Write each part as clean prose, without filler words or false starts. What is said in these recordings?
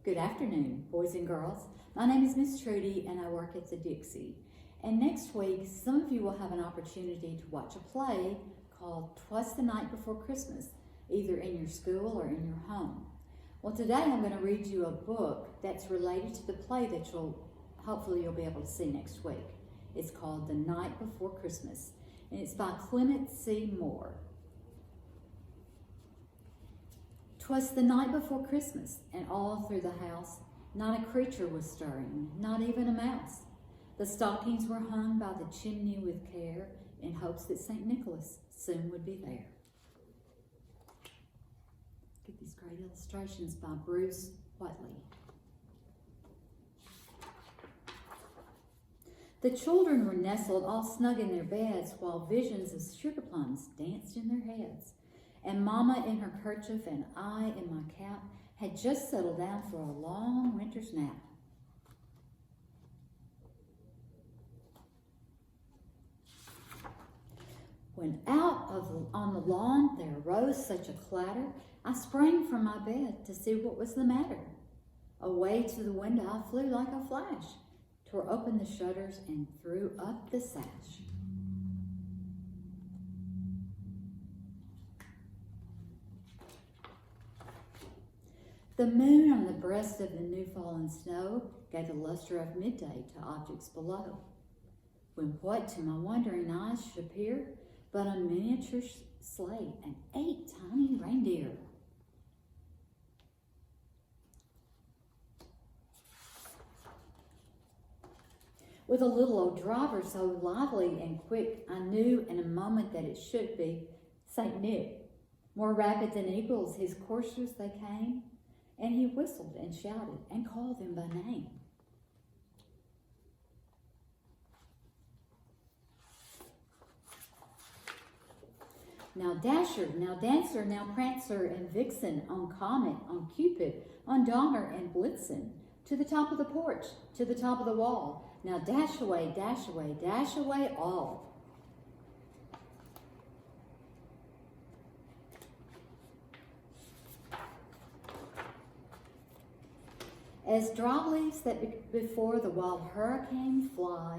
Good afternoon, boys and girls. My name is Miss Trudy and I work at the Dixie. And next week, some of you will have an opportunity to watch a play called Twas the Night Before Christmas, either in your school or in your home. Well, today I'm going to read you a book that's related to the play that hopefully you'll be able to see next week. It's called The Night Before Christmas, and it's by Clement C. Moore. 'Twas the night before Christmas, and all through the house not a creature was stirring, not even a mouse. The stockings were hung by the chimney with care, in hopes that St. Nicholas soon would be there. Get these great illustrations by Bruce Whiteley. The children were nestled all snug in their beds, while visions of sugar plums danced in their heads. And Mama in her kerchief and I in my cap had just settled down for a long winter's nap. When on the lawn there arose such a clatter, I sprang from my bed to see what was the matter. Away to the window I flew like a flash, tore open the shutters and threw up the sash. The moon on the breast of the new fallen snow gave the luster of midday to objects below, when what to my wondering eyes should appear but a miniature sleigh and 8 tiny reindeer. With a little old driver so lively and quick, I knew in a moment that it should be St. Nick. More rapid than eagles, his coursers they came, and he whistled and shouted and called them by name. Now Dasher, now Dancer, now Prancer and Vixen, on Comet, on Cupid, on Donner and Blitzen, to the top of the porch, to the top of the wall. Now dash away, dash away, dash away all. As dry leaves that before the wild hurricane fly,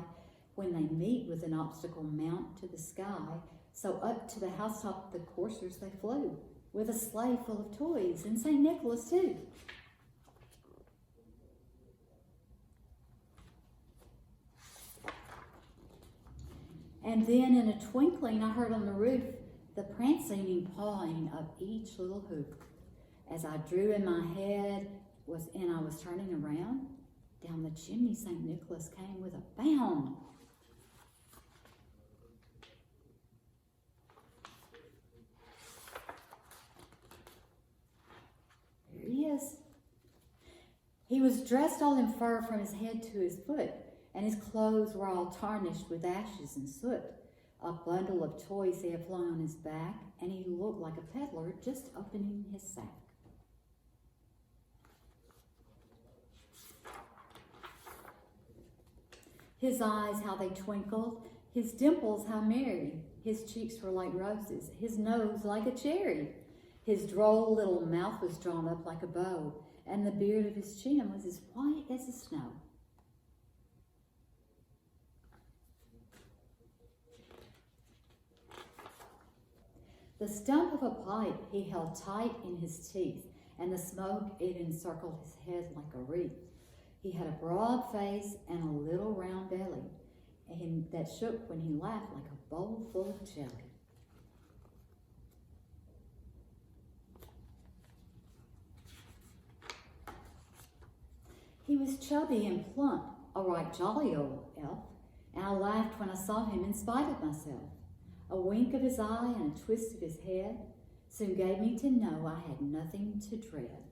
when they meet with an obstacle mount to the sky, so up to the housetop the coursers they flew, with a sleigh full of toys, and St. Nicholas too. And then in a twinkling I heard on the roof the prancing and pawing of each little hoof. As I drew in my head I was turning around, down the chimney St. Nicholas came with a bound. There he is. He was dressed all in fur from his head to his foot, and his clothes were all tarnished with ashes and soot. A bundle of toys he had flung on his back, and he looked like a peddler just opening his sack. His eyes, how they twinkled, his dimples, how merry. His cheeks were like roses, his nose like a cherry. His droll little mouth was drawn up like a bow, and the beard of his chin was as white as the snow. The stump of a pipe he held tight in his teeth, and the smoke it encircled his head like a wreath. He had a broad face and a little round belly, and that shook when he laughed like a bowl full of jelly. He was chubby and plump, a right jolly old elf, and I laughed when I saw him in spite of myself. A wink of his eye and a twist of his head soon gave me to know I had nothing to dread.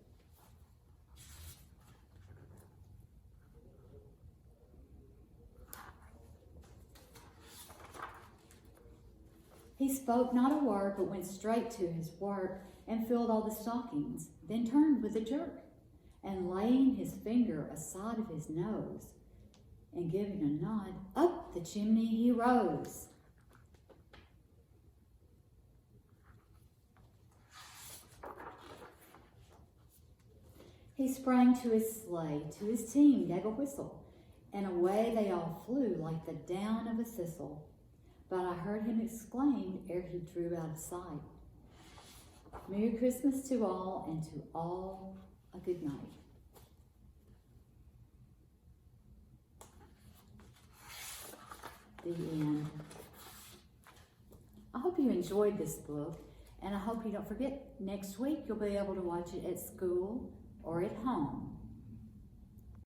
He spoke not a word, but went straight to his work and filled all the stockings, then turned with a jerk, and laying his finger aside of his nose, and giving a nod, up the chimney he rose. He sprang to his sleigh, to his team, gave a whistle, and away they all flew like the down of a thistle. But I heard him exclaim ere he drew out of sight, Merry Christmas to all, and to all a good night. The end. I hope you enjoyed this book, and I hope you don't forget next week you'll be able to watch it at school or at home.